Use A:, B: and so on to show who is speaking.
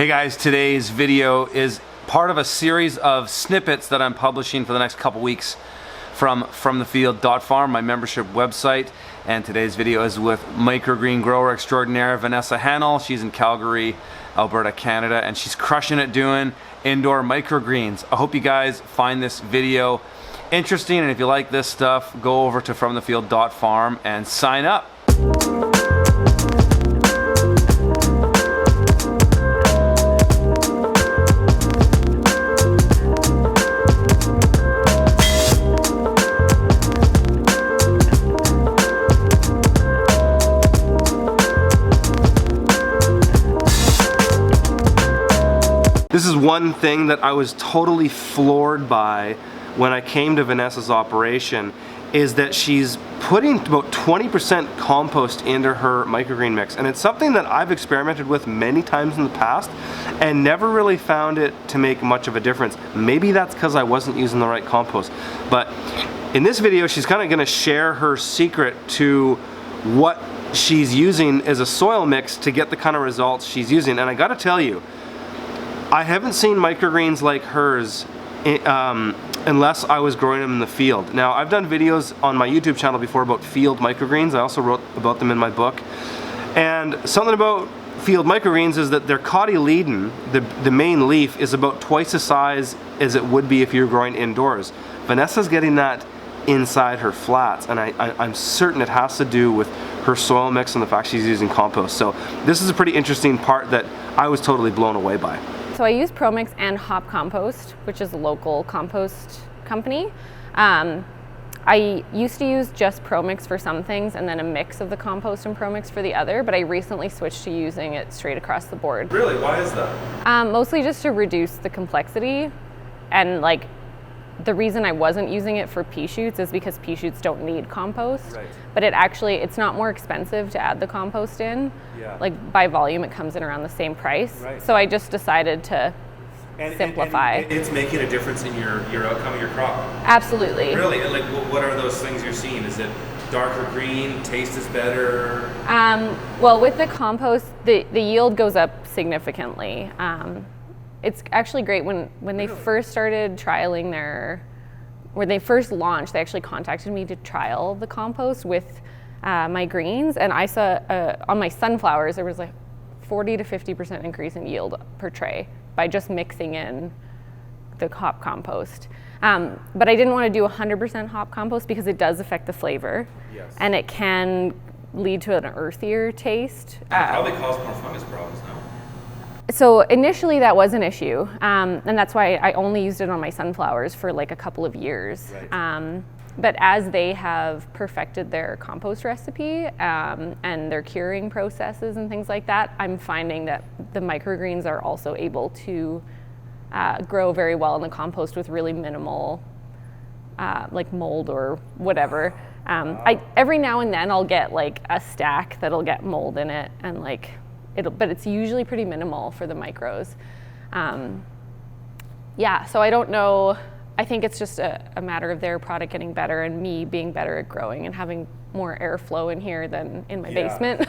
A: Hey guys, today's video is part of a series of snippets that I'm publishing for the next couple weeks from FromTheField.farm, my membership website. And today's video is with microgreen grower extraordinaire Vanessa Hanel. She's in Calgary, Alberta, Canada, and she's crushing it doing indoor microgreens. I hope you guys find this video interesting, and if you like this stuff, go over to FromTheField.farm and sign up. This is one thing that I was totally floored by when I came to Vanessa's operation, is that she's putting about 20% compost into her microgreen mix. And it's something that I've experimented with many times in the past and never really found it to make much of a difference. Maybe that's because I wasn't using the right compost. But in this video, she's kind of gonna share her secret to what she's using as a soil mix to get the kind of results she's using. And I gotta tell you, I haven't seen microgreens like hers unless I was growing them in the field. Now, I've done videos on my YouTube channel before about field microgreens. I also wrote about them in my book. And something about field microgreens is that their cotyledon, the main leaf, is about twice the size as it would be if you were growing indoors. Vanessa's getting that inside her flats, and I'm certain it has to do with her soil mix and the fact she's using compost. So this is a pretty interesting part that I was totally blown away by.
B: So I use ProMix and Hop Compost, which is a local compost company. I used to use just ProMix for some things and then a mix of the compost and ProMix for the other, but I recently switched to using it straight across the board.
A: Really? Why is that?
B: Mostly just to reduce the complexity, and like the reason I wasn't using it for pea shoots is because pea shoots don't need compost. Right. But it's not more expensive to add the compost in. Yeah. Like by volume, it comes in around the same price. Right. So I just decided to simplify.
A: And it's making a difference in your outcome of your crop.
B: Absolutely.
A: Really? And like, what are those things you're seeing? Is it darker green? Taste is better?
B: Well, with the compost, the yield goes up significantly. It's actually great when they first started trialing when they first launched, they actually contacted me to trial the compost with my greens, and I saw on my sunflowers there was like 40 to 50% increase in yield per tray by just mixing in the hop compost. But I didn't want to do 100% hop compost because it does affect the flavor. Yes. And it can lead to an earthier taste.
A: Probably cause more fungus problems now.
B: So initially that was an issue, and that's why I only used it on my sunflowers for like a couple of years. Right. But as they have perfected their compost recipe and their curing processes and things like that, I'm finding that the microgreens are also able to grow very well in the compost with really minimal like mold or whatever. Every now and then I'll get like a stack that'll get mold in it, and like but it's usually pretty minimal for the micros. Yeah, so I don't know. I think it's just a matter of their product getting better and me being better at growing and having more airflow in here than in my basement.